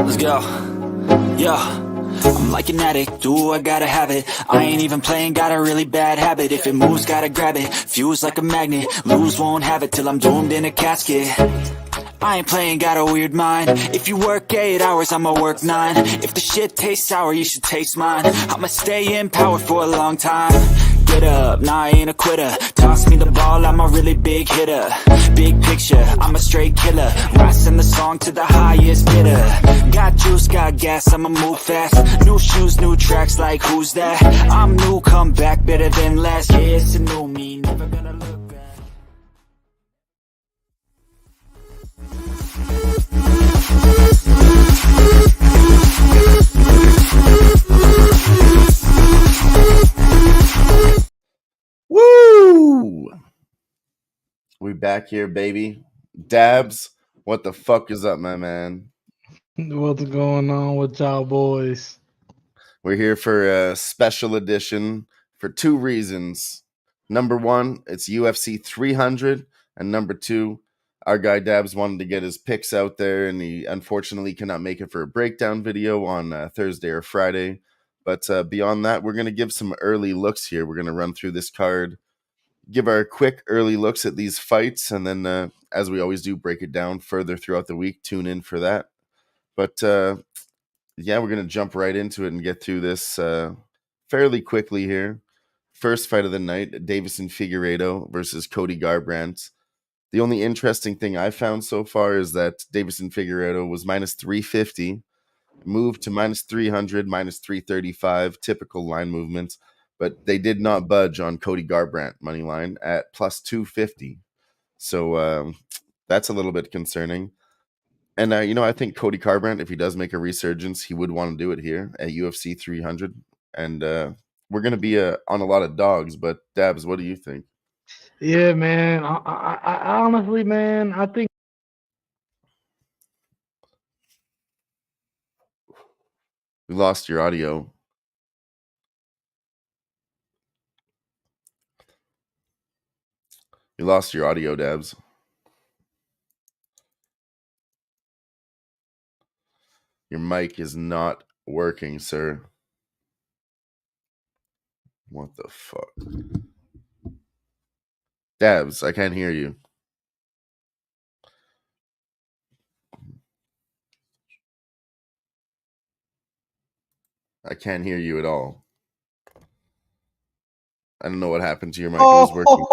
Let's go. Yeah. I'm like an addict, ooh, I gotta have it. I ain't even playing, got a really bad habit. If it moves, gotta grab it. Fuse like a magnet, lose, won't have it till I'm doomed in a casket. I ain't playing, got a weird mind. If you work 8 hours, I'ma work 9. If the shit tastes sour, you should taste mine. I'ma stay in power for a long time. Get up, nah, I ain't a quitter. Toss me the ball, I'm a really big hitter. Big picture, I'm a straight killer. Rising the song to the highest bidder. Got juice, got gas, I'ma move fast. New shoes, new tracks, like who's that? I'm new, come back, better than last. Yeah, it's a new me, never gonna look back. Woo! We back here, baby. Dabs, what the fuck is up, my man? What's going on with y'all boys? We're here for a special edition for 2 reasons. Number 1, it's UFC 300, and number 2, our guy Dabs wanted to get his picks out there, and he unfortunately cannot make it for a breakdown video on Thursday or Friday. But beyond that, we're going to give some early looks here. We're going to run through this card, give our quick early looks at these fights, and then, as we always do, break it down further throughout the week. Tune in for that. But yeah, we're going to jump right into it and get through this fairly quickly here. First fight of the night, Davison Figueiredo versus Cody Garbrandt. The only interesting thing I found so far is that Davison Figueiredo was minus 350, moved to minus 300, minus 335, typical line movements, but they did not budge on Cody Garbrandt money line at plus 250. So that's a little bit concerning. And, I think Cody Garbrandt, if he does make a resurgence, he would want to do it here at UFC 300. And we're going to be on a lot of dogs, but Dabs, what do you think? Yeah, man. I honestly, man, I think We lost your audio. You lost your audio, Dabs. Your mic is not working, sir. What the fuck? Dabs, I can't hear you. I can't hear you at all. I don't know what happened to your mic. It was working.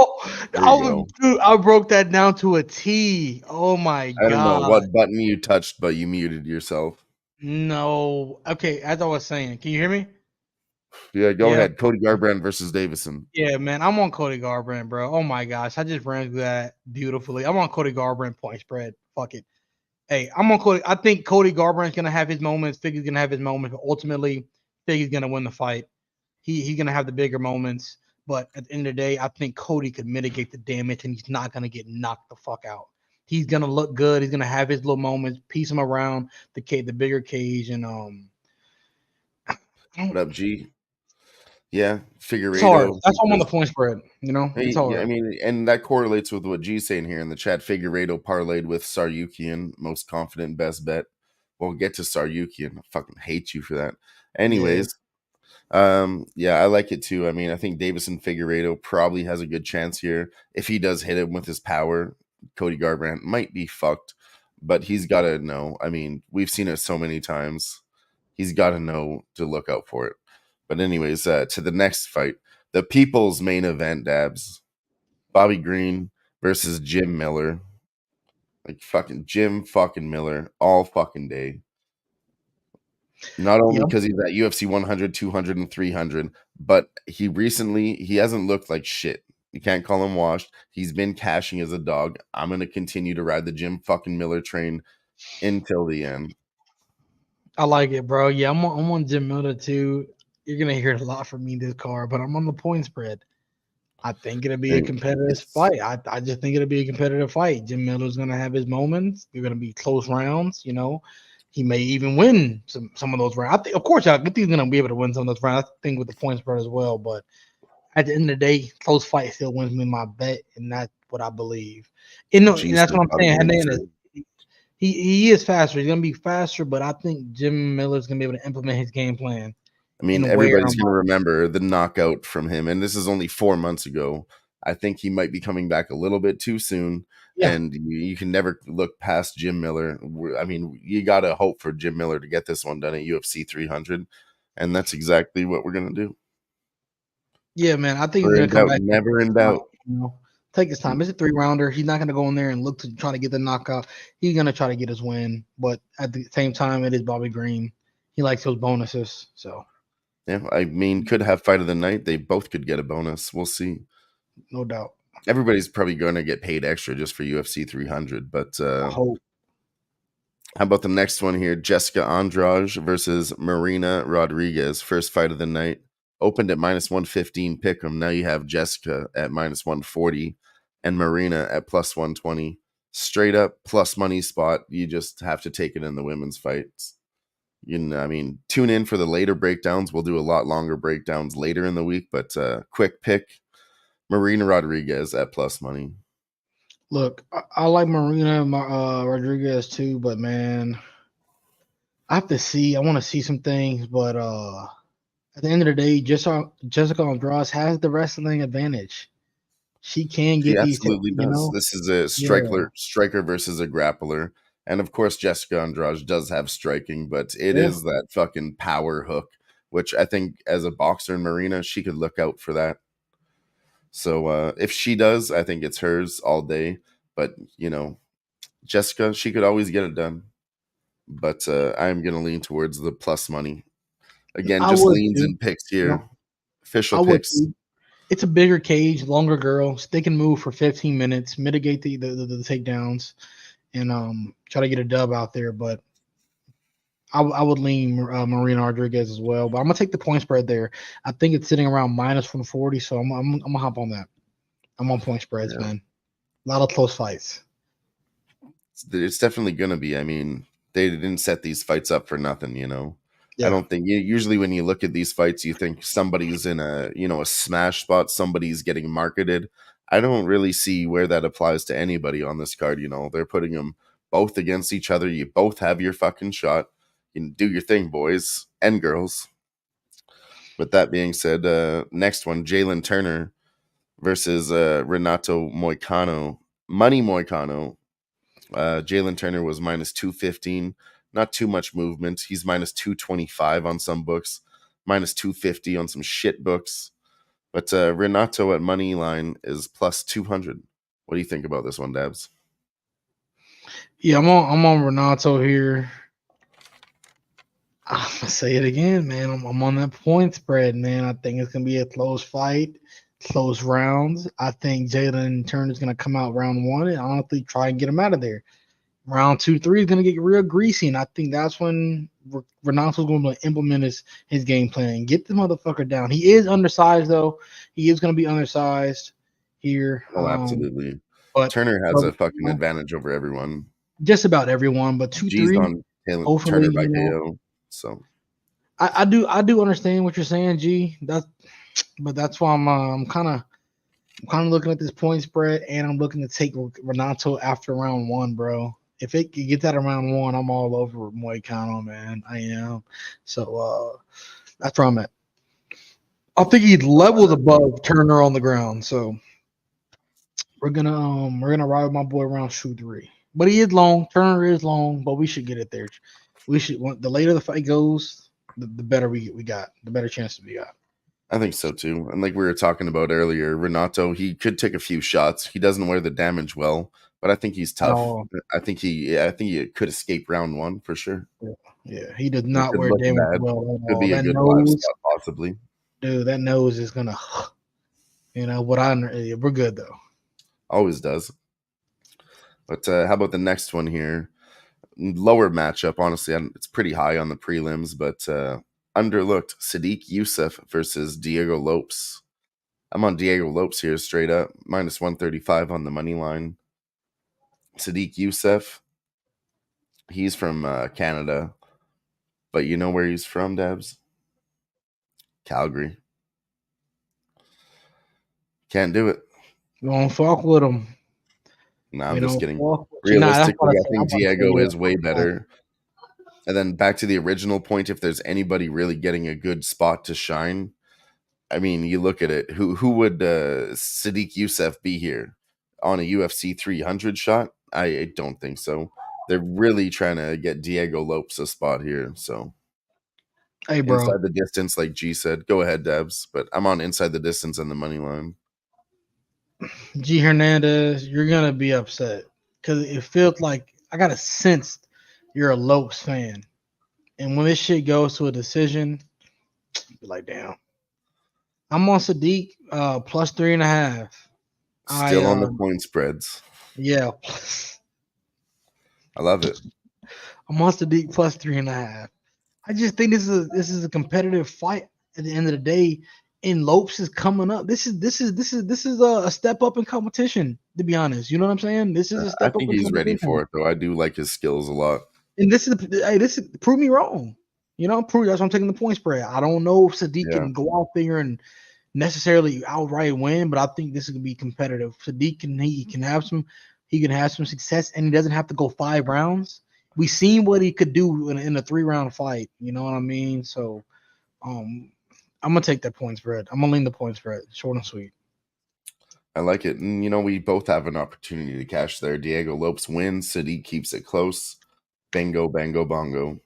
There you go. I broke that down to a T. Oh my I don't know god. what button you touched, but you muted yourself. No. Okay, as I was saying, can you hear me? Yeah, go ahead. Cody Garbrandt versus Davison. Yeah, man, I'm on Cody Garbrandt, bro. Oh my gosh, I just ran through that beautifully. I'm on Cody Garbrandt point spread. Fuck it. Hey, I'm on Cody. I think Cody Garbrandt's gonna have his moments. Figue's gonna have his moments, but ultimately, Figue's gonna win the fight. He's gonna have the bigger moments. But at the end of the day, I think Cody could mitigate the damage, and he's not gonna get knocked the fuck out. He's gonna look good. He's gonna have his little moments, piece him around the bigger cage, and What up, G? Yeah, Figueiredo. It's hard. That's why I'm on the point spread. It's hard. Yeah, I mean, and that correlates with what G's saying here in the chat. Figueiredo parlayed with Saryukian, most confident best bet. We'll get to Saryukian. I fucking hate you for that. Anyways, yeah, I like it too. I mean, I think Davison Figueiredo probably has a good chance here. If he does hit him with his power, Cody Garbrandt might be fucked, but he's got to know. I mean, we've seen it so many times. He's got to know to look out for it. But anyways, to the next fight, the people's main event, Dabs. Bobby Green versus Jim Miller. Like fucking Jim fucking Miller all fucking day. Not only because he's at UFC 100, 200, and 300, but he hasn't looked like shit. You can't call him washed. He's been cashing as a dog. I'm going to continue to ride the Jim fucking Miller train until the end. I like it, bro. Yeah, I'm on Jim Miller too. You're gonna hear a lot from me this card, but I'm on the point spread. I think it'll be a competitive fight. I just think it'll be a competitive fight. Jim Miller's gonna have his moments. They're gonna be close rounds. He may even win some of those rounds. I think, of course, I think he's gonna be able to win some of those rounds. I think with the point spread as well. But at the end of the day, close fight still wins me my bet, and that's what I believe. And that's what I'm saying. He is faster. He's gonna be faster, but I think Jim Miller's gonna be able to implement his game plan I mean, and wear everybody's him going to out. remember the knockout from him, and this is only 4 months ago. I think he might be coming back a little bit too soon, Yeah, and you can never look past Jim Miller. I mean, you got to hope for Jim Miller to get this one done at UFC 300, and that's exactly what we're going to do. yeah, man. I think he's We're gonna in come doubt, back and never take in his time. doubt. You know, take his time. It's a 3 rounder. He's not gonna go in there and look to try to get the knockout. He's gonna try to get his win, but at the same time, it is Bobby Green. He likes those bonuses, so Yeah, I mean, could have fight of the night. They both could get a bonus. We'll see. no doubt. Everybody's probably going to get paid extra just for UFC 300, but I hope. how about the next one here? Jessica Andrade versus Marina Rodriguez. First fight of the night. Opened at minus 115 pick'em. Now you have Jessica at minus 140 and Marina at plus 120. Straight up plus money spot. You just have to take it in the women's fights. I mean, tune in for the later breakdowns. We'll do a lot longer breakdowns later in the week, but quick pick. Marina Rodriguez at plus money. Look, I like Marina Rodriguez too, but man, I have to see. I want to see some things, but at the end of the day, Jessica Andrade has the wrestling advantage. She can She get these, absolutely you does. know. This is a Yeah, striker versus a grappler. And of course, Jessica Andrade does have striking, but it yeah. is that fucking power hook, which I think as a boxer in Marina, she could look out for that. So if she does, I think it's hers all day. But, Jessica, she could always get it done. But I'm going to lean towards the plus money. Again, I just would leans too. and picks You here. know, Official I would picks. too. It's a bigger cage, longer girl. They can move for 15 minutes, mitigate the takedowns, and try to get a dub out there. But I would lean Marina Rodriguez as well. But I'm gonna take the point spread there. I think it's sitting around minus 140, so I'm gonna hop on that. I'm on point spreads, Yeah. man. A lot of close fights. It's definitely gonna be. I mean, they didn't set these fights up for nothing. I Yeah. don't think usually when you look at these fights, you think somebody's in a smash spot, somebody's getting marketed. I don't really see where that applies to anybody on this card. They're putting them both against each other. You both have your fucking shot. You can do your thing, boys and girls. With that being said, next one, Jalen Turner versus Renato Moicano. Money Moicano. Jalen Turner was minus 215. Not too much movement. He's minus 225 on some books, minus 250 on some shit books. But Renato at money line is plus 200. What do you think about this one, Dabs? Yeah, I'm on Renato here. I'm gonna say it again, man. I'm on that point spread, man. I think it's gonna be a close fight, close rounds. I think Jalen Turner's gonna come out round one and honestly try and get him out of there. Round two, three is gonna get real greasy, and I think that's when Renato's going to implement his game plan and get the motherfucker down. He is undersized though. He is gonna be undersized here. Oh, absolutely. But, Turner has but a you fucking know, advantage over everyone. just about everyone. But two, G's three, on hopefully, Turner by you know. KO. So I do understand what you're saying, G. That's why I'm kind of looking at this point spread, and I'm looking to take Renato after round one, bro. If it can get that around one, I'm all over Moicano, man. I am. So that's where I'm at. I think he levels above Turner on the ground. So we're gonna ride with my boy around shoe three. But he is long. Turner is long, but we should get it there. We should. The later the fight goes, the better we got. The better chances we got. I think so too. And like we were talking about earlier, Renato, he could take a few shots. He doesn't wear the damage well, but I think he's tough. No, I think he could escape round one for sure. yeah, he does It not could wear look damage bad. well at Could all. be a That good live nose, spot possibly. dude, that nose is gonna, we're good though. Always does. But how about the next one here? Lower matchup, honestly, it's pretty high on the prelims, but underlooked Sadiq Youssef versus Diego Lopes. I'm on Diego Lopes here straight up, minus 135 on the money line. Sadiq Youssef, he's from Canada, but you know where he's from, Debs? Calgary. Can't do it. We don't fuck with him. No, We I'm just don't kidding. fuck. Nah, that's what Realistically, I I said. I'm think about to say Diego yeah. is way better. And then back to the original point, if there's anybody really getting a good spot to shine, I mean, you look at it. Who would Sadiq Youssef be here on a UFC 300 shot? I don't think so. They're really trying to get Diego Lopes a spot here. So Hey, bro. inside the distance, like G said, go ahead, Debs. But I'm on inside the distance and the money line. G Hernandez, you're gonna be upset because it feels like I got a sense you're a Lopes fan, and when this shit goes to a decision, be like, damn. I'm on Sadiq plus 3.5. I Still on the point spreads. yeah, I love it. I'm on Sadiq plus 3.5. I just think this is a competitive fight at the end of the day. And Lopes is coming up. This is a step up in competition. To be honest, you know what I'm saying. This is a I step up think in he's ready competition. for it, though. I do like his skills a lot. And this is prove me wrong. You know, prove that's why I'm taking the point spread. I don't know if Sadiq Yeah. can go out there and necessarily outright win, but I think this is gonna be competitive. Sadiq can have some success, and he doesn't have to go 5 rounds. We seen what he could do in a 3-round fight. You know what I mean? So, um, I'm gonna take that point spread. I'm gonna lean the point spread, short and sweet. I like it. And, we both have an opportunity to cash there. Diego Lopes wins. Sadiq keeps it close. Bango, bango, bongo.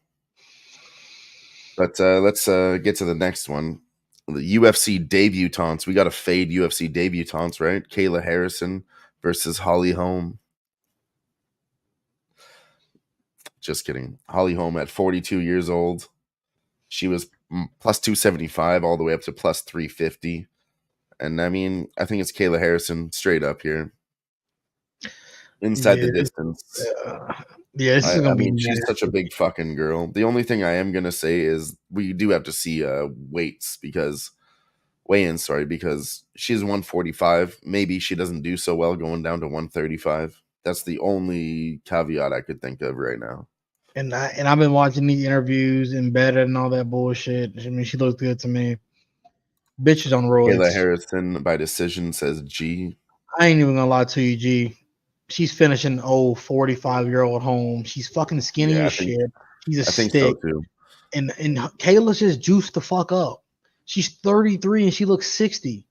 But let's get to the next one. The UFC debutantes. We got to fade UFC debutantes, right? Kayla Harrison versus Holly Holm. Just kidding. Holly Holm at 42 years old. She was plus 275 all the way up to plus 350. And I mean, I think it's Kayla Harrison straight up here. Inside Yeah, the distance. uh, yeah, this is I gonna be mean, she's such a nasty. big fucking girl. The only thing I am gonna say is we do have to see weights because weigh-in, sorry, because she's 145. Maybe she doesn't do so well going down to 135. That's the only caveat I could think of right now. And I've been watching these interviews embedded and all that bullshit. I mean, she looks good to me. Bitches on Kayla roids. Harrison by decision says G. I ain't even gonna lie to you, G. She's finishing old 45-year-old home. She's fucking skinny Yeah, as shit. She's a I think so stick. too. And Kayla's just juiced the fuck up. She's 33 and she looks 60.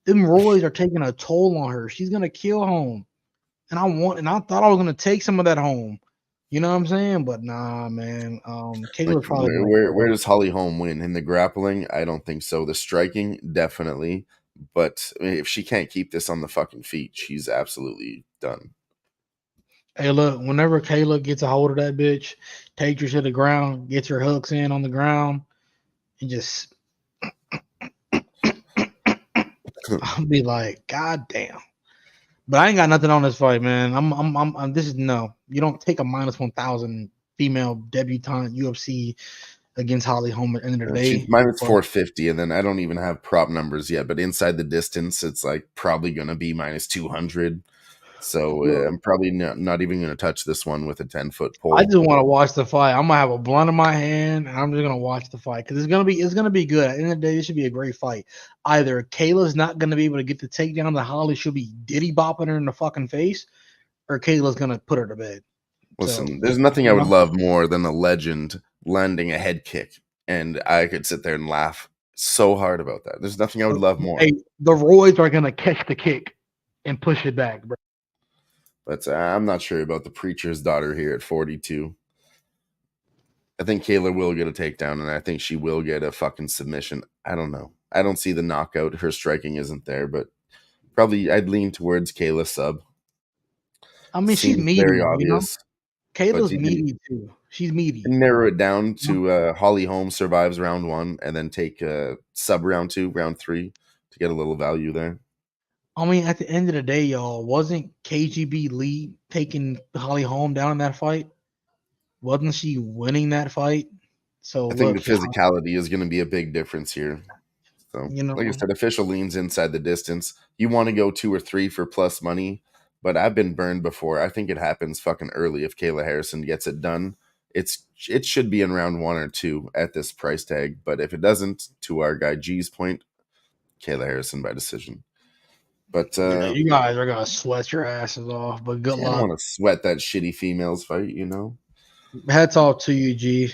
Them roids are taking a toll on her. She's gonna kill home. And I thought I was gonna take some of that home. You know what I'm saying? But nah, man. Like Kayla's probably where gonna where, kill where her. does Holly Holm win in the grappling? I don't think so. The striking, definitely. But if she can't keep this on the fucking feet, she's absolutely done. Hey, look, whenever Kayla gets a hold of that bitch, takes her to the ground, gets her hooks in on the ground, and just I'll be like, God damn. But I ain't got nothing on this fight, man. This is no. You don't take a minus 1,000 female debutante UFC against Holly Holm at the end of the She's day. minus But 450, and then I don't even have prop numbers yet, but inside the distance, it's like probably going to be minus 200. So look, I'm probably not even going to touch this one with a 10-foot I pole. just want to watch the fight. I'm gonna have a blunt in my hand, and I'm just gonna watch the fight because it's gonna be good. At the end of the day, this should be a great fight. Either Kayla's not gonna be able to get the takedown that Holly should be diddy bopping her in the fucking face, or Kayla's gonna put her to bed. So Listen, there's nothing I you would know, love more than a legend landing a head kick, and I could sit there and laugh so hard about that. There's nothing I would love more. hey, the Royds are gonna catch the kick and push it back, bro. But I'm not sure about the preacher's daughter here at 42. I think Kayla will get a takedown, and I think she will get a fucking submission. I don't know. I don't see the knockout. Her striking isn't there, but probably I'd lean towards Kayla sub. I mean, she's Seems meaty, very you know. obvious, but Kayla's you can meaty too. She's meaty. narrow it down to Holly Holm survives round one, and then take sub round two, round three to get a little value there. I mean, at the end of the day, y'all, wasn't KGB Lee taking Holly Holm down in that fight? Wasn't she winning that fight? So I think the look, y'all, physicality is going to be a big difference here. So, you know, like I said, official leans inside the distance. You want to go 2 or 3 for plus money, but I've been burned before. I think it happens fucking early if Kayla Harrison gets it done. It should be in round 1 or 2 at this price tag, but if it doesn't, to our guy G's point, Kayla Harrison by decision. But Yeah, you guys are gonna sweat your asses off, but good I don't luck. want to sweat that shitty females fight, you know? Hats off to you, G.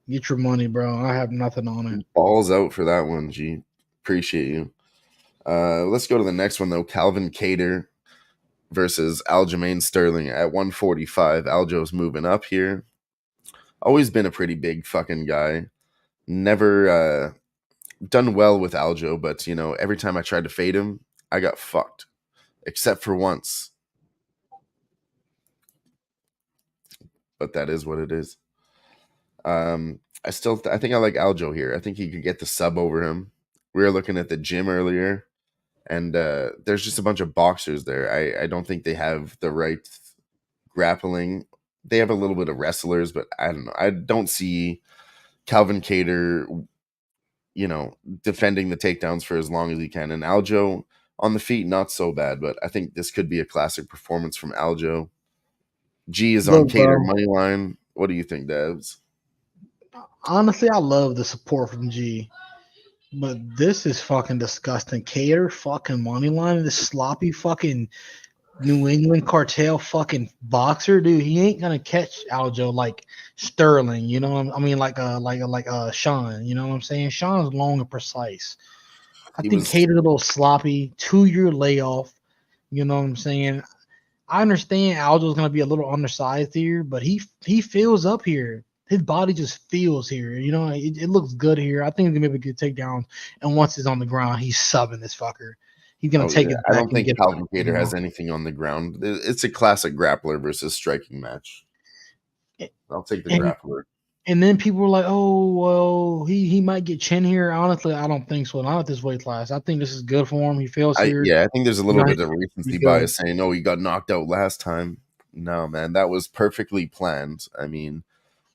Get your money, bro. I have nothing on it. Balls out for that one, G. Appreciate you. Let's go to the next one, though. Calvin Cater versus Aljamain Sterling at 145. Aljo's moving up here. Always been a pretty big fucking guy. Never done well with Aljo, but, you know, every time I tried to fade him, I got fucked. Except for once. But that is what it is. I think I like Aljo here. I think he could get the sub over him. We were looking at the gym earlier, and there's just a bunch of boxers there. I don't think they have the right grappling. They have a little bit of wrestlers, but I don't know. I don't see Calvin Cater, you know, defending the takedowns for as long as he can. And Aljo on the feet, not so bad, but I think this could be a classic performance from Aljo. G is on Look, Cater bro. money line. What do you think, Devs? Honestly, I love the support from G, but this is fucking disgusting. Cater fucking money line, this sloppy fucking New England cartel fucking boxer, dude. He ain't gonna catch Aljo like Sterling, you know. I mean, like Sean, you know what I'm saying? Sean's long and precise. I He think was Cater's a little sloppy. 2-year layoff, you know what I'm saying? I understand Aljo's gonna be a little undersized here, but he feels up here. His body just feels here. You know, it looks good here. I think he's gonna be able to get takedown. And once he's on the ground, he's subbing this fucker. He's gonna Oh take yeah, it I back don't and think get Calvin you Cater has know. anything on the ground. It's a classic grappler versus striking match. I'll take the And grappler. and then people were like, "Oh, well, he might get chin here." Honestly, I don't think so. Not at this weight class. I think this is good for him. He feels here. I think there's a You little know, bit of he's recency good. bias saying, "Oh, he got knocked out last time." No, man, that was perfectly planned. I mean,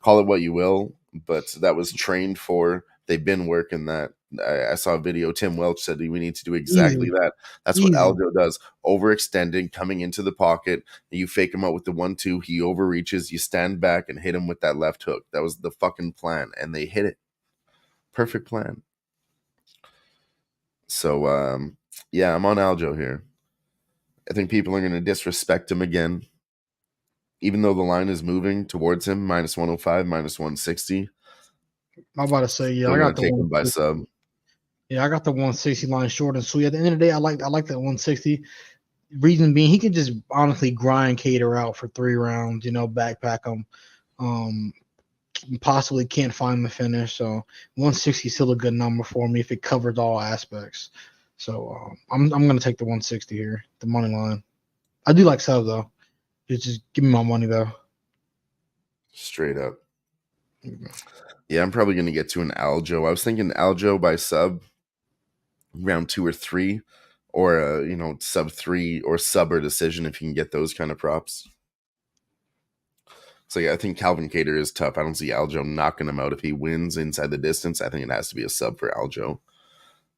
call it what you will, but that was trained for. They've been working that. I saw a video. Tim Welch said we need to do exactly Easy, that. That's what easy. Aljo does. Overextending, coming into the pocket. You fake him out with the 1-2. He overreaches. You stand back and hit him with that left hook. That was the fucking plan, and they hit it. Perfect plan. So, yeah, I'm on Aljo here. I think people are going to disrespect him again, even though the line is moving towards him, minus 105, minus 160. I'm about to say, yeah, Still I going got to the take him by 160. sub. Yeah, I got the 160 line short and sweet. At the end of the day, I like that 160. Reason being, he can just honestly grind Cater out for 3 rounds. You know, backpack him. Um, Possibly can't find the finish. So 160 is still a good number for me if it covers all aspects. So I'm gonna take the 160 here, the money line. I do like sub though. Just give me my money though. Straight up. Yeah, I'm probably going to get to an Aljo. I was thinking Aljo by sub, round 2 or 3, or, sub 3 or sub or decision if you can get those kind of props. So, yeah, I think Calvin Cater is tough. I don't see Aljo knocking him out if he wins inside the distance. I think it has to be a sub for Aljo.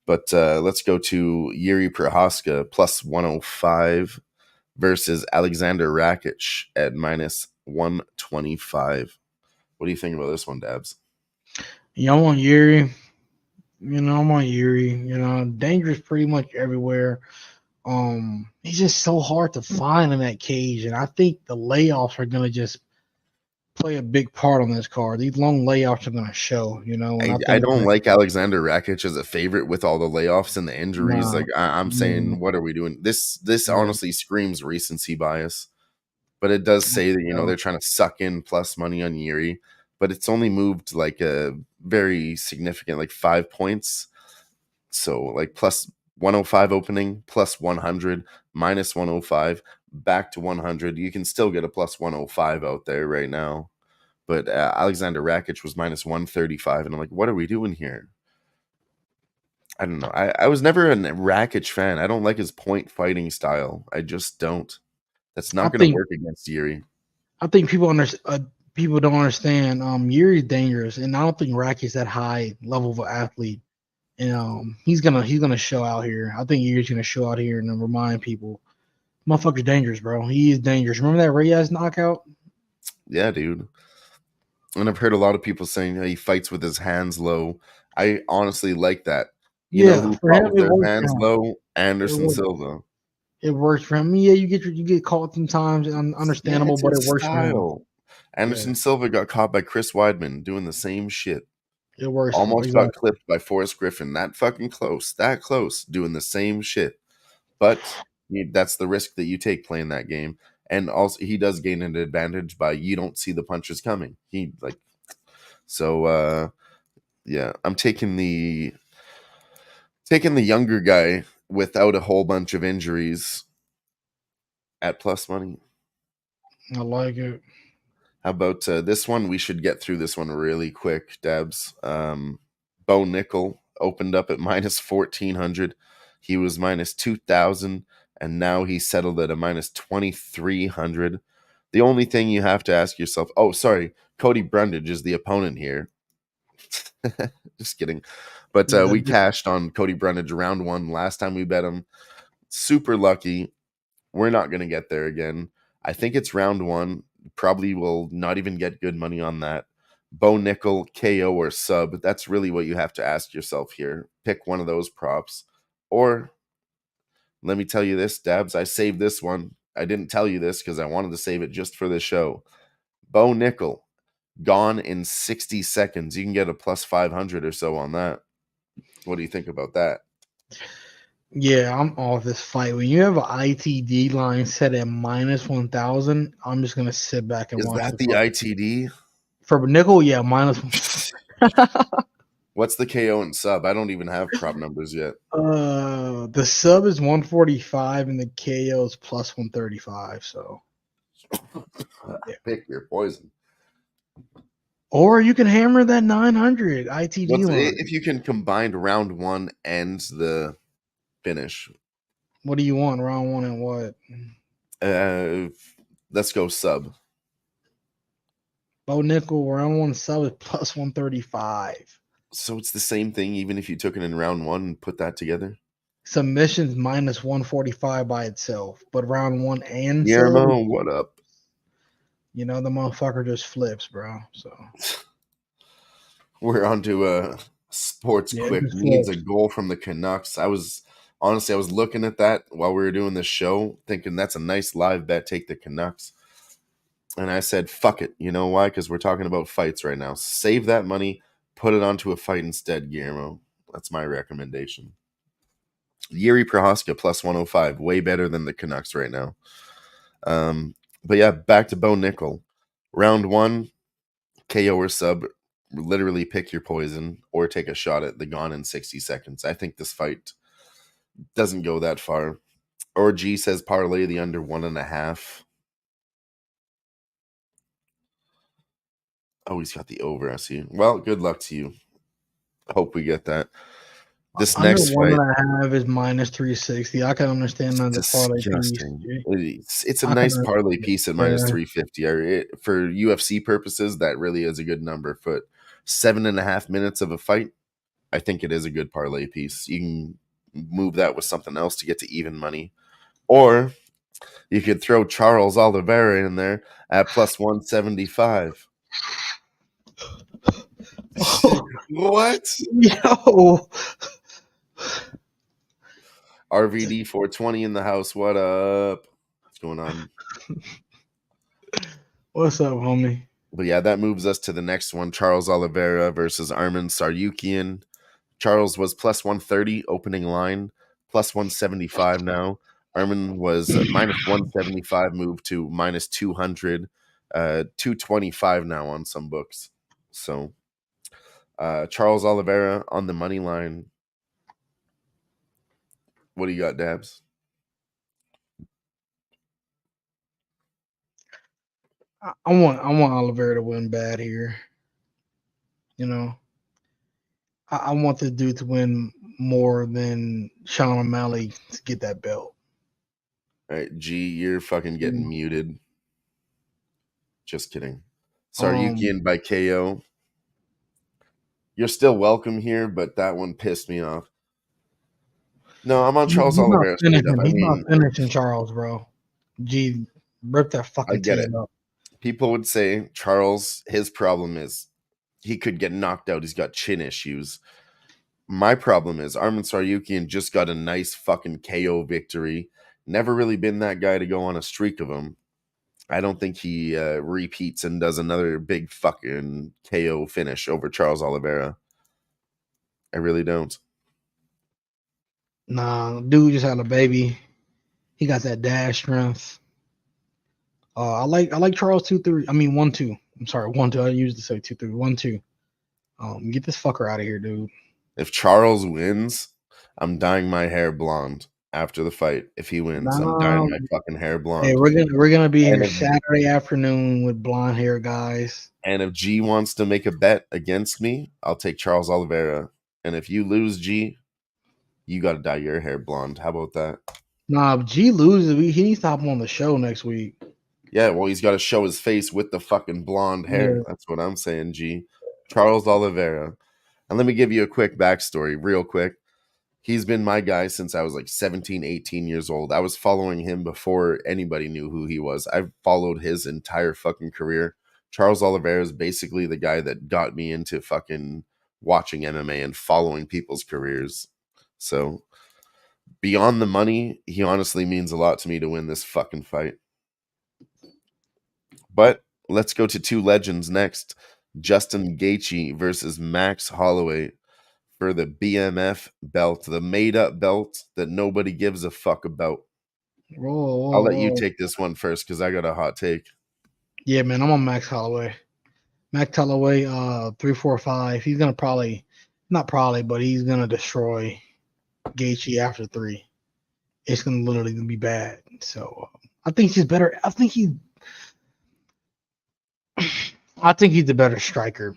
But let's go to Yuri Prohaska, plus 105 versus Alexander Rakic at minus 125. What do you think about this one, Dabs? Yeah, I'm on Yuri. You know, I'm on Yuri. You know, dangerous pretty much everywhere. He's just so hard to find in that cage, and I think the layoffs are gonna just play a big part on this card. These long layoffs are gonna show, you know, and I I think it's don't gonna, like Alexander Rakic as a favorite with all the layoffs and the injuries. nah, Like I'm yeah, saying, what are we doing? This yeah. honestly screams recency bias. But it does say that So, they're trying to suck in plus money on Yuri, but it's only moved like a very significant, like 5 points. So like plus 105 opening, plus 100, minus 105, back to 100. You can still get a plus 105 out there right now. But Alexander Rakic was minus 135. And I'm like, what are we doing here? I don't know. I was never a Rakic fan. I don't like his point fighting style. I just don't. That's I not going to think work against Yuri. people don't understand. Yuri's dangerous, and I don't think Racky's that high level of an athlete. And he's gonna show out here. I think Yuri's gonna show out here and then remind people, motherfucker's dangerous, bro. He is dangerous. Remember that Reyes knockout? Yeah, dude. And I've heard a lot of people saying he fights with his hands low. I honestly like that. You know Yeah, who for fought him with it their worked hands out. low? It Anderson worked. Silva. It works for him. Yeah, you get caught sometimes, Yeah, understandable, it's but it his works for him. style. Anderson Yeah, Silva got caught by Chris Weidman doing the same shit. it works for him. Almost got Exactly. clipped by Forrest Griffin. That fucking close. That close. Doing the same shit. But that's the risk that you take playing that game. And also, he does gain an advantage by you don't see the punches coming. Yeah, I'm taking the younger guy without a whole bunch of injuries at plus money. I like it. How about this one? We should get through this one really quick, Debs. Bo Nickel opened up at minus 1,400. He was minus 2,000, and now he's settled at a minus 2,300. The only thing you have to ask yourself, oh, sorry, Cody Brundage is the opponent here. Just kidding. But we cashed on Cody Brundage round one last time we bet him. Super lucky. We're not going to get there again. I think it's round one. Probably will not even get good money on that. Bo Nickel, KO, or sub. That's really what you have to ask yourself here. Pick one of those props. Or let me tell you this, Dabs. I saved this one. I didn't tell you this because I wanted to save it just for the show. Bo Nickel, gone in 60 seconds. You can get a plus 500 or so on that. What do you think about that? Yeah, I'm off this fight. When you have an ITD line set at minus 1,000, I'm just gonna sit back and Is watch that the the ITD? for nickel. Yeah, minus. What's the KO and sub? I don't even have prop numbers yet. The sub is 145 and the KO is plus 135. So yeah. Pick your poison. Or you can hammer that 900 ITD line. If you can combine round one and the finish? What do you want? Round one and what? Let's go sub. Bo nickel round one sub is plus 135. So it's the same thing, even if you took it in round one and put that together. Submissions minus 145 by itself, but round one and Guillermo, sub, what up? you know, the motherfucker just flips, bro. So we're on to sports quick. Needs a goal from the Canucks. I was looking at that while we were doing this show, thinking that's a nice live bet. Take the Canucks. And I said, fuck it. You know why? Because we're talking about fights right now. Save that money, put it onto a fight instead, Guillermo. That's my recommendation. Yuri Prohaska plus 105. Way better than the Canucks right now. But yeah, back to Bo Nickel. Round one, KO or sub. Literally pick your poison or take a shot at the gone in 60 seconds. I think this fight doesn't go that far. Or G says parlay the under 1.5. Oh, he's got the over, I see. Well, good luck to you. Hope we get that. This under next one fight, and a half is minus 360. I can understand that the parlay piece. It's a I nice can parlay piece at minus yeah. 350. For UFC purposes, that really is a good number. But 7.5 minutes of a fight, I think it is a good parlay piece. You can move that with something else to get to even money. Or you could throw Charles Oliveira in there at plus 175. What? Yo. RVD 420 in the house. What up? What's going on? What's up, homie? But yeah, that moves us to the next one. Charles Oliveira versus Arman Saryukian. Charles was plus 130 opening line, plus 175 now. Arman was minus 175, moved to minus 200, 225 now on some books. So Charles Oliveira on the money line. What do you got, Dabs? I want Oliveira to win bad here. You know, I want the dude to win more than Sean O'Malley to get that belt. All right, G, you're fucking getting muted. Just kidding. Saryukian by KO. You're still welcome here, but that one pissed me off. No, I'm on Charles Oliveira straight up. He's not finishing Charles, bro. G, rip that fucking I get it. up. People would say Charles, his problem is he could get knocked out. He's got chin issues. My problem is Arman Saryukian just got a nice fucking KO victory. Never really been that guy to go on a streak of them. I don't think he repeats and does another big fucking KO finish over Charles Oliveira. I really don't. Nah, dude just had a baby. He got that dash strength. I like Charles 2-3. I mean 1-2. I'm sorry, 1-2. I used to say 2-3. 1-2. Get this fucker out of here, dude. If Charles wins, I'm dyeing my hair blonde after the fight. If he wins, I'm Nah, dyeing my fucking hair hey, blonde. we're gonna be And here if Saturday afternoon with blonde hair guys. and if G wants to make a bet against me, I'll take Charles Oliveira. And if you lose, G, you got to dye your hair blonde. How about that? Nah, if G loses, he needs to hop on the show next week. Yeah, well, he's got to show his face with the fucking blonde hair. Yeah. That's what I'm saying, G. Charles Oliveira. And let me give you a quick backstory, real quick. He's been my guy since I was like 17, 18 years old. I was following him before anybody knew who he was. I've followed his entire fucking career. Charles Oliveira is basically the guy that got me into fucking watching MMA and following people's careers. So beyond the money, he honestly means a lot to me to win this fucking fight. But let's go to two legends next. Justin Gaethje versus Max Holloway for the BMF belt, the made-up belt that nobody gives a fuck about. I'll let you Whoa. take this one first because I got a hot take. Yeah, man, I'm on Max Holloway. Max Holloway, 3-4-5. He's gonna not probably, but he's gonna destroy Gaethje after 3. It's gonna literally be bad. So I think he's better. I think he's the better striker.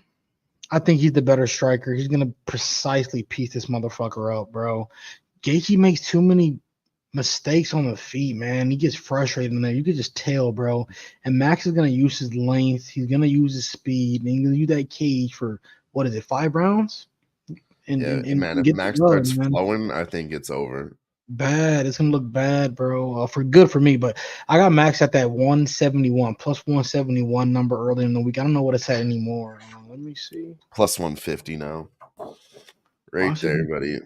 He's gonna precisely piece this motherfucker up, bro. Gaethje makes too many mistakes on the feet, man. He gets frustrated in there. You could just tell, bro. And Max is gonna use his length. He's gonna use his speed, and he's gonna use that cage for what is it, 5 rounds? And Man, if get the Max dub, starts man. flowing, I think it's over. Bad. It's gonna look bad, bro. For good for me, but I got Max at that 171 plus 171 number early in the week. I don't know what it's at anymore. Let me see. Plus 150 now. Right there, buddy.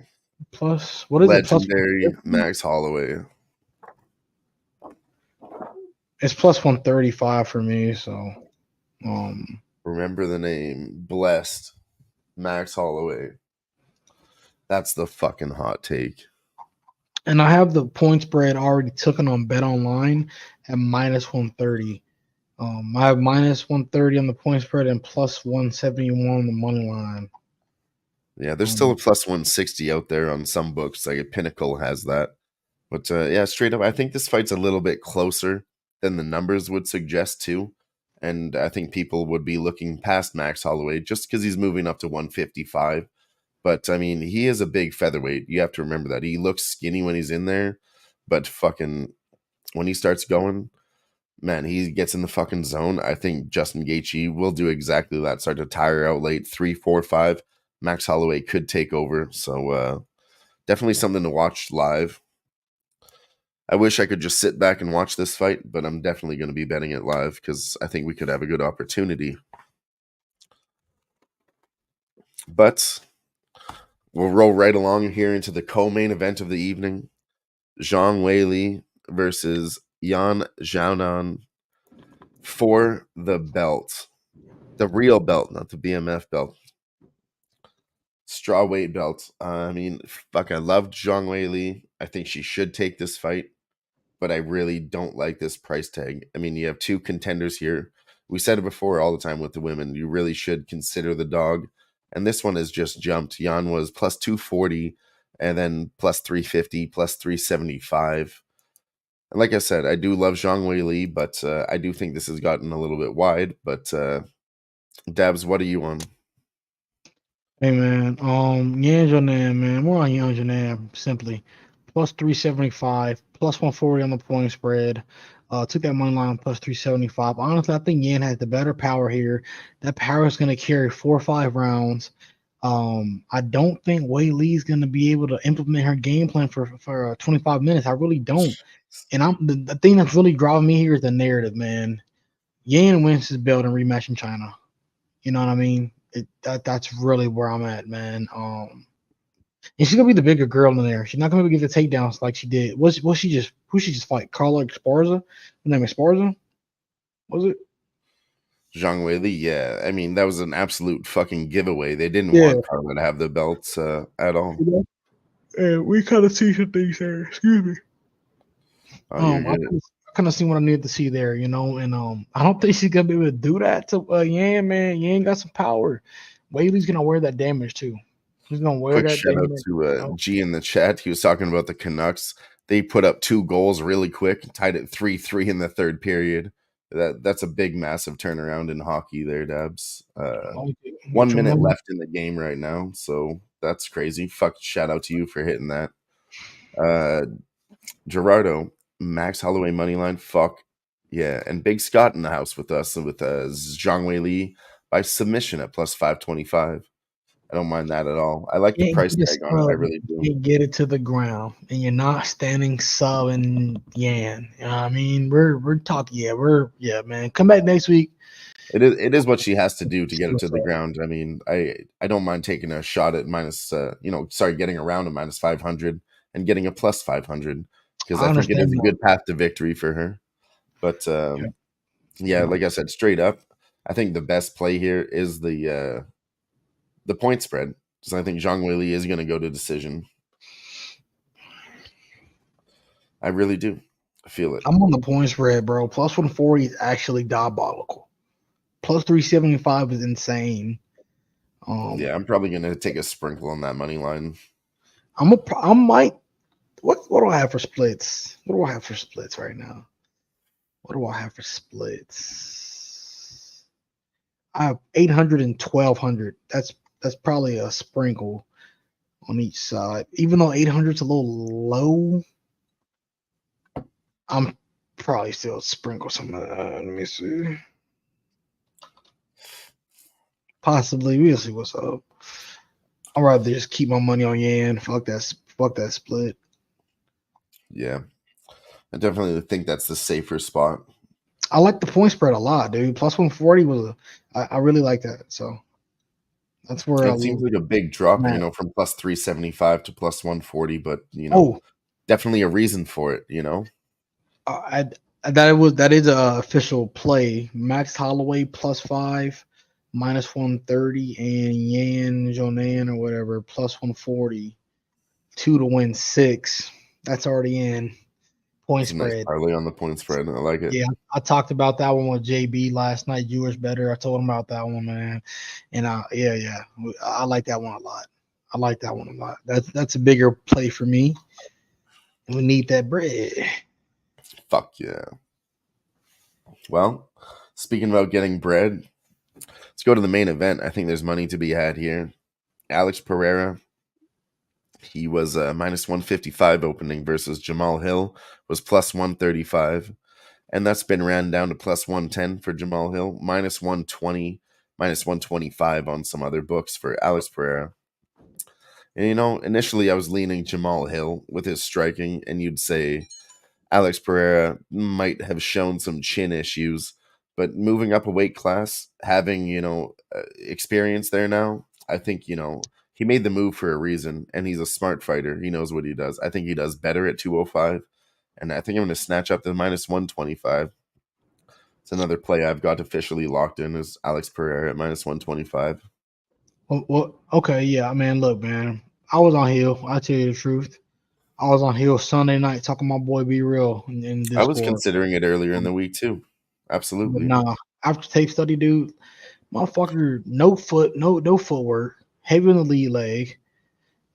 Plus what is it? Plus Legendary Max Holloway. it's plus 135 for me. So, Remember the name. Blessed Max Holloway. That's the fucking hot take. and I have the point spread already taken on Bet Online at minus 130. I have minus 130 on the point spread and plus 171 on the money line. Yeah, there's still a plus 160 out there on some books. Like Pinnacle has that. But yeah, straight up, I think this fight's a little bit closer than the numbers would suggest too. And I think people would be looking past Max Holloway just because he's moving up to 155. But I mean, he is a big featherweight. You have to remember that. He looks skinny when he's in there, but fucking when he starts going, man, he gets in the fucking zone. I think Justin Gaethje will do exactly that. Start to tire out late, 3, 4, 5. Max Holloway could take over. So definitely something to watch live. I wish I could just sit back and watch this fight, but I'm definitely going to be betting it live because I think we could have a good opportunity. But we'll roll right along here into the co-main event of the evening. Zhang Weili versus Yan Xiaonan for the belt. The real belt, not the BMF belt. Strawweight belt. I mean, fuck, I love Zhang Weili. I think she should take this fight, but I really don't like this price tag. I mean, you have 2 contenders here. We said it before all the time with the women. You really should consider the dog. And this one has just jumped. Yan was plus 240 and then plus 350, plus 375. And like I said, I do love Zhang Weili, but I do think this has gotten a little bit wide. But Dabs, what are you on? Hey man, Yan Jonan, man, we're on Yan Jonan simply plus 375, plus 140 on the point spread. Took that money line plus 375. Honestly, I think Yan has the better power here. That power is going to carry 4 or 5 rounds. I don't think Wei Lee's going to be able to implement her game plan for 25 minutes. I really don't. And the thing that's really driving me here is the narrative, man. Yan wins his belt and rematch in China. You know what I mean? That's really where I'm at, man. And she's gonna be the bigger girl in there. She's not gonna be able to get the takedowns like she did. Who she just fight? Carla Esparza? Her name is Esparza? Was it? Zhang Wei Li, yeah. I mean, that was an absolute fucking giveaway. They didn't Yeah. want Carla to have the belts at all. And we kind of see some things there. Excuse me. Oh, you're I good. kind of seen what I needed to see there, and I don't think she's gonna be able to do that to Yan, man. Yan got some power. Whaley's gonna wear that damage too. He's gonna wear Quick that shout out damage. to G in the chat. He was talking about the Canucks. They put up 2 goals really quick, tied it 3-3 in the third period. That's a big, massive turnaround in hockey there, Dabs. 1 minute left in the game right now, so that's crazy. Fuck, shout out to you for hitting that. Gerardo, Max Holloway money line. Fuck yeah, and Big Scott in the house with us with Zhang Wei Li by submission at plus 525. I don't mind that at all. I like the price tag on it. I really do. You get it to the ground, and you're not standing subbing Yan. You know what I mean? We're talking. Yeah, man. Come back next week. It is what she has to do to get it to the ground. I mean, I don't mind taking a shot at getting around a minus 500 and getting a plus 500 because I think it is a good path to victory for her. But yeah, like I said, straight up, I think the best play here is the point spread because I think Zhang Wei Li is going to go to decision. I really do. I feel it. I'm on the point spread, bro. Plus 140 is actually diabolical. Plus 375 is insane. Yeah, I'm probably going to take a sprinkle on that money line. I might. What do I have for splits? What do I have for splits right now? What do I have for splits? I have 800 and 1200. That's probably a sprinkle on each side. Even though 800 is a little low, I'm probably still sprinkle some of that. Let me see. Possibly. We'll see what's up. I'd rather just keep my money on Yan. Fuck that split. Yeah. I definitely think that's the safer spot. I like the point spread a lot, dude. Plus 140 I really like that. So that's where it seems like a big drop, from plus 375 to plus 140, but definitely a reason for it, that is an official play. Max Holloway plus 5, minus 130, and Yan Jonan or whatever plus 140, 2 to win 6. That's already in. Point spread. Nice parlay on the point spread. I like it. Yeah, I talked about that one with JB last night. Yours better. I told him about that one, man. And I like that one a lot. That's a bigger play for me. We need that bread. Fuck yeah. Well, speaking about getting bread, let's go to the main event. I think there's money to be had here. Alex Pereira. He was minus 155 opening versus Jamal Hill was plus 135. And that's been ran down to plus 110 for Jamal Hill, minus 120, minus 125 on some other books for Alex Pereira. And, initially I was leaning Jamal Hill with his striking, and you'd say Alex Pereira might have shown some chin issues, but moving up a weight class, having, experience there now, I think, he made the move for a reason, and he's a smart fighter. He knows what he does. I think he does better at 205, and I think I'm going to snatch up the minus 125. It's another play I've got officially locked in is Alex Pereira at minus 125. Well, okay, yeah, man. Look, man, I was on Hill. I'll tell you the truth. I was on Hill Sunday night talking my boy Be Real in Discord. I was considering it earlier in the week too. Absolutely. But nah, after tape study, dude, motherfucker, no footwork, heavy on the lead leg.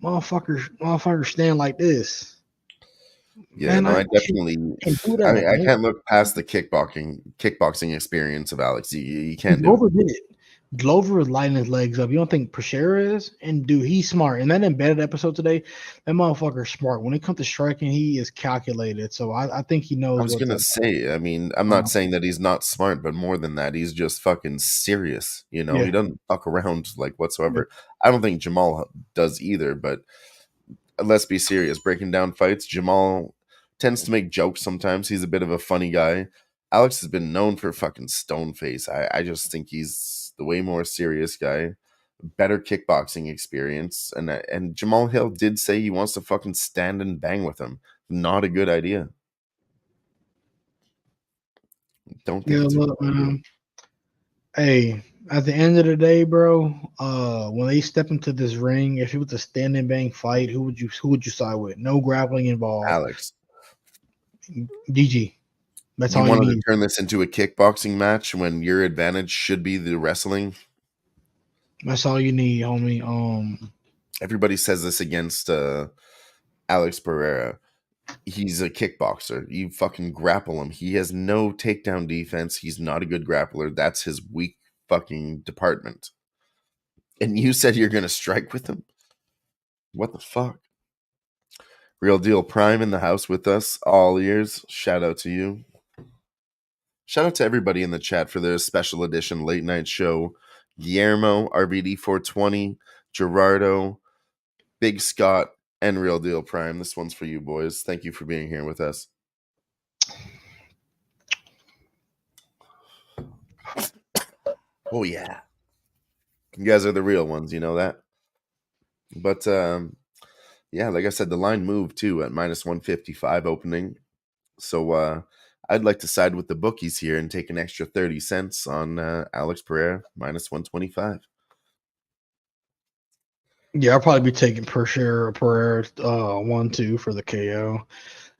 Motherfucker stand like this. Yeah, man, I definitely. I can't look past the kickboxing experience of Alex. You can't do it. Glover is lighting his legs up. You don't think Pereira is? And dude, he's smart. And that embedded episode today, that motherfucker's smart. When it comes to striking, he is calculated. So I think he knows. I was gonna say. I mean, I'm not saying that he's not smart, but more than that, he's just fucking serious. He doesn't fuck around like whatsoever. Yeah. I don't think Jamal does either. But let's be serious. Breaking down fights, Jamal tends to make jokes sometimes. He's a bit of a funny guy. Alex has been known for fucking stone face. I just think he's the way more serious guy. better kickboxing experience. And Jamal Hill did say he wants to fucking stand and bang with him. Not a good idea. Don't think Yeah, it's a look, good idea. man. Hey, at the end of the day, bro, when they step into this ring, if it was a standing bang fight, who would you side with? No grappling involved. Alex, GG. That's you all you wanted to need. turn this into a kickboxing match when your advantage should be the wrestling? That's all you need, homie. Everybody says this against Alex Pereira. He's a kickboxer. You fucking grapple him. He has no takedown defense. He's not a good grappler. That's his weak fucking department. And you said you're going to strike with him? What the fuck? Real Deal Prime in the house with us all ears. Shout out to you. Shout out to everybody in the chat for their special edition late night show. Guillermo, RBD420, Gerardo, Big Scott, and Real Deal Prime. This one's for you boys. Thank you for being here with us. Oh yeah. You guys are the real ones, you know that? But yeah, like I said, the line moved too at minus 155 opening. So I'd like to side with the bookies here and take an extra 30 cents on Alex Pereira minus 125. Yeah, I'll probably be taking per share per 1-2 for the KO.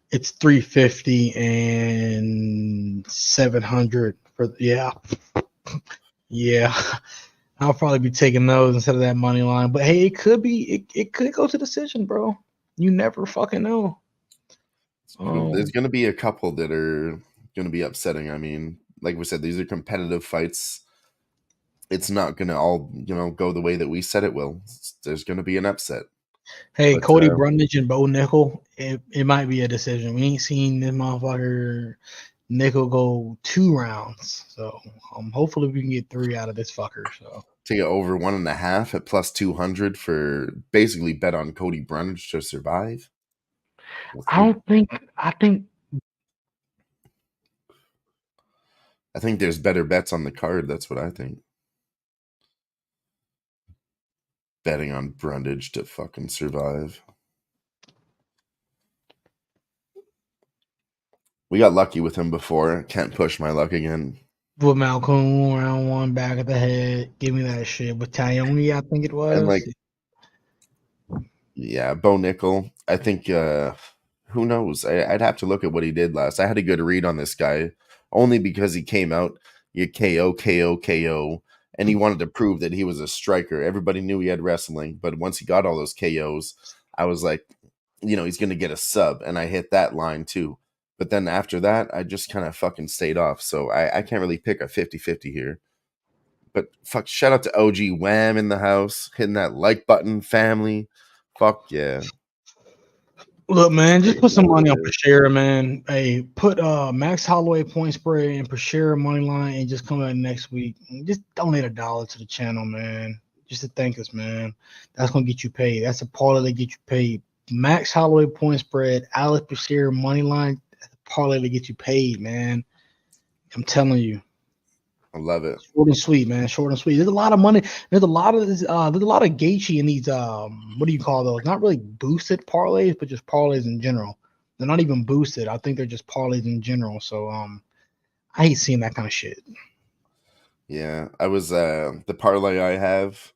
It's 350 and 700 for yeah. Yeah. I'll probably be taking those instead of that money line. But hey, it could go to decision, bro. You never fucking know. There's going to be a couple that are going to be upsetting. I mean, like we said, these are competitive fights. It's not going to all, go the way that we said it will. There's going to be an upset. Hey, But, Cody Brundage and Bo Nickel, it might be a decision. We ain't seen this motherfucker Nickel go 2 rounds. So hopefully we can get 3 out of this fucker. So take it over 1.5 at plus 200 for basically bet on Cody Brundage to survive. I think there's better bets on the card. That's what I think. Betting on Brundage to fucking survive. We got lucky with him before. Can't push my luck again. with Malcolm round 1 back of the head, give me that shit with Tyone, I think it was. And yeah, Bo Nickel. I think who knows? I'd have to look at what he did last. I had a good read on this guy only because he came out, you KO, and he wanted to prove that he was a striker. Everybody knew he had wrestling, but once he got all those KOs, I was like, he's going to get a sub, and I hit that line too. But then after that, I just kind of fucking stayed off. So I can't really pick a 50-50 here. But fuck, shout out to OG Wham in the house, hitting that like button, family. Fuck yeah. Look, man, just put some money on Pashera, man. Hey, put Max Holloway point spread and Pashera money line and just come out next week. Just donate $1 to the channel, man. Just to thank us, man. That's gonna get you paid. That's a parlay that get you paid. Max Holloway point spread, Alex Pashera money line, that's a parlay that get you paid, man. I'm telling you. I love it. Short and sweet, man. Short and sweet. There's a lot of money. There's a lot of Gaethje in these what do you call those? Not really boosted parlays, but just parlays in general. They're not even boosted. I think they're just parlays in general. So I hate seeing that kind of shit. Yeah, I was the parlay I have.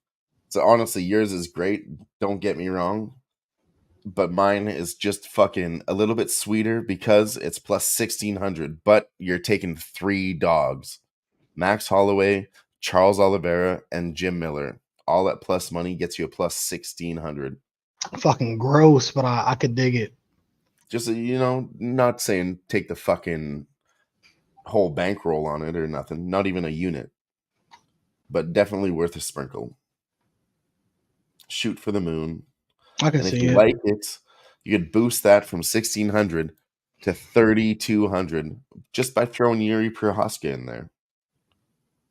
So honestly, yours is great. Don't get me wrong. But mine is just fucking a little bit sweeter because it's plus 1,600, but you're taking 3 dogs. Max Holloway, Charles Oliveira, and Jim Miller. All at plus money gets you a plus 1,600. Fucking gross, but I could dig it. Just, not saying take the fucking whole bankroll on it or nothing. Not even a unit. But definitely worth a sprinkle. Shoot for the moon. I can and see if you it. like it, you could boost that from 1,600 to 3,200 just by throwing Yuri Prohaska in there.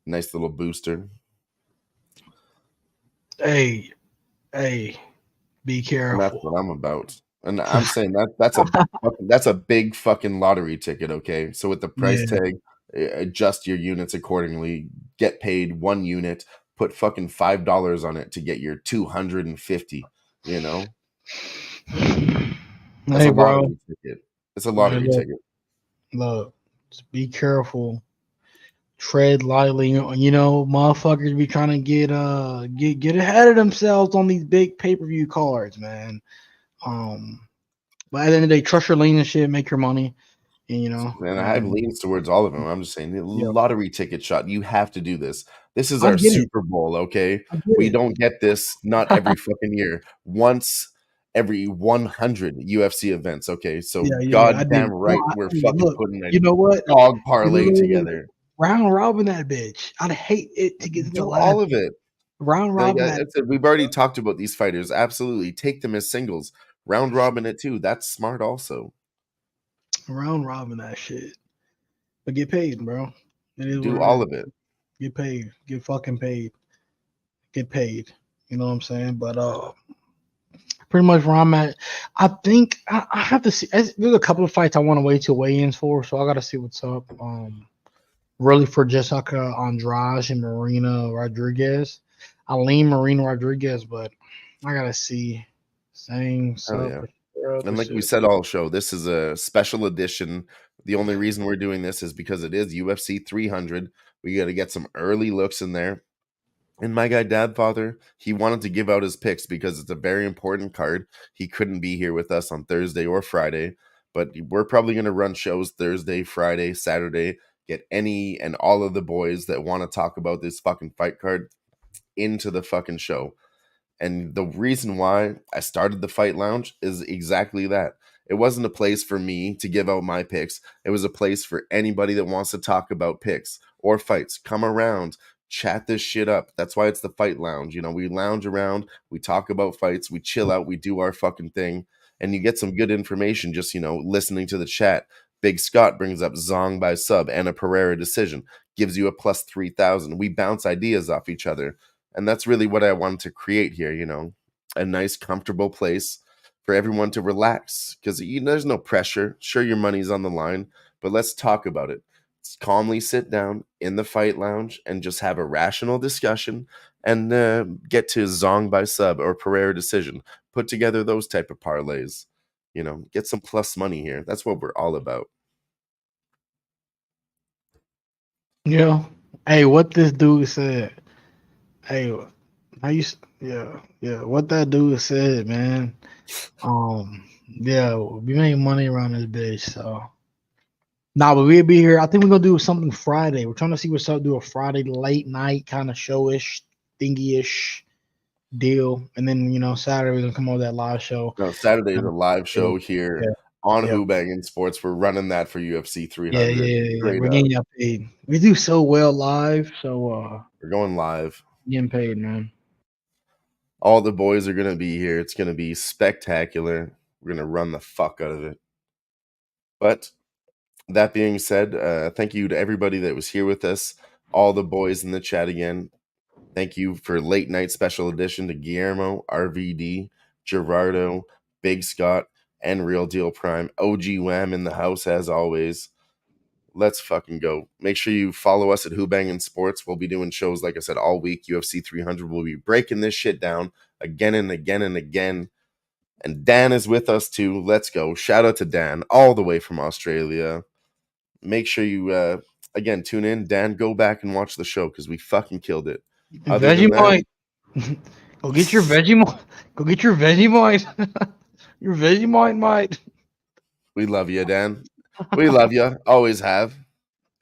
Nice little booster. Hey, be careful. And that's what I'm about. And I'm saying that's a big fucking lottery ticket, okay? So with the price tag, adjust your units accordingly. Get paid 1 unit, put fucking $5 on it to get your 250. You know, that's Hey, a bro. lottery ticket. It's a Hey, lottery look, ticket. look. Just be careful. Tread lightly. Motherfuckers be trying to get ahead of themselves on these big pay-per-view cards, man. But at the end of the day, trust your lean and shit, make your money, and And I have leans towards all of them. I'm just saying, the yeah, lottery ticket shot. You have to do this. This is I our get it. Super Bowl, okay? I get We it. don't get this not every fucking year. Once every 100 UFC events, okay? So Yeah. I goddamn did. No, right, we're hey, fucking look, putting a you know what? dog Look, parlay look, look, look. together. Round robin that bitch. I'd hate it to get to the Do last all of it. round Like robin that. I said, we've already talked about these fighters. Absolutely, take them as singles. Round robin it too. That's smart. Also, Round robin that shit. But get paid, bro. It is what do it all is. of it. Get paid. Get fucking paid. Get paid. You know what I'm saying? But pretty much where I'm at. I think I have to see. There's a couple of fights I want to wait till weigh-ins for, so I got to see what's up. Really for Jessica Andrade and Marina Rodriguez. I lean Marina Rodriguez, but I gotta see. Same Hell stuff. yeah. And like we said all show, this is a special edition. The only reason we're doing this is because it is UFC 300. We got to get some early looks in there. And my guy Dadfather, he wanted to give out his picks because it's a very important card. He couldn't be here with us on Thursday or Friday, but we're probably going to run shows Thursday, Friday, Saturday, get any and all of the boys that want to talk about this fucking fight card into the fucking show. And the reason why I started the Fight Lounge is exactly that. It wasn't a place for me to give out my picks. It was a place for anybody that wants to talk about picks or fights. Come around, chat this shit up. That's why it's the Fight Lounge. You know, we lounge around, we talk about fights, we chill out, we do our fucking thing, and you get some good information just, listening to the chat. Big Scott brings up Zong by sub and a Pereira decision, gives you a plus 3,000. We bounce ideas off each other. And that's really what I wanted to create here, a nice, comfortable place for everyone to relax because there's no pressure. Sure, your money's on the line, but let's talk about it. Let's calmly sit down in the Fight Lounge and just have a rational discussion and get to Zong by sub or Pereira decision. Put together those type of parlays. Get some plus money here. That's what we're all about. Yeah. Hey, what this dude said. Hey, yeah. What that dude said, man. Yeah, we make money around this bitch, so. Nah, but we'll be here. I think we're gonna do something Friday. We're trying to see what's up. Do a Friday late night kind of showish, thingy-ish deal, and then Saturday we're gonna come on with that live show. No, Saturday is a live Yeah, show here yeah, on yeah, Who-Bangin Sports. We're running that for UFC yeah, 300. yeah, yeah. Straight We're up. getting y'all paid. We do so well live, so We're going live. getting paid, man. All the boys are going to be here. It's going to be spectacular. We're going to run the fuck out of it. But that being said, thank you to everybody that was here with us. All the boys in the chat again. Thank you for late night special edition to Guillermo, RVD, Gerardo, Big Scott, and Real Deal Prime. OG Wham in the house as always. Let's fucking go. Make sure you follow us at Who-Bangin Sports. We'll be doing shows, like I said, all week. UFC 300. We'll be breaking this shit down again and again and again. And Dan is with us too. Let's go. Shout out to Dan all the way from Australia. Make sure you, again, tune in. Dan, go back and watch the show because we fucking killed it. Other than that, Vegemite. Go get your Vegemite. Go get your Vegemite. Your Vegemite, mate. we love you, Dan. We love you. Always have.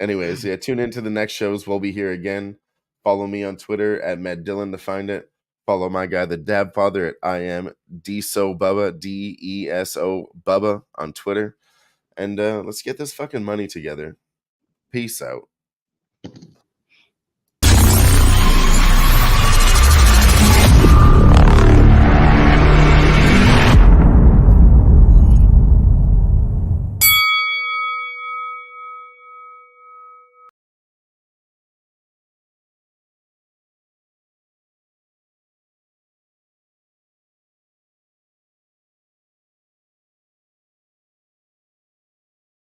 Anyways, yeah, tune into the next shows. We'll be here again. Follow me on Twitter at MattDillon to find it. Follow my guy, the Dab Father, at I am Deso Bubba, DESO Bubba on Twitter. And let's get this fucking money together. Peace out.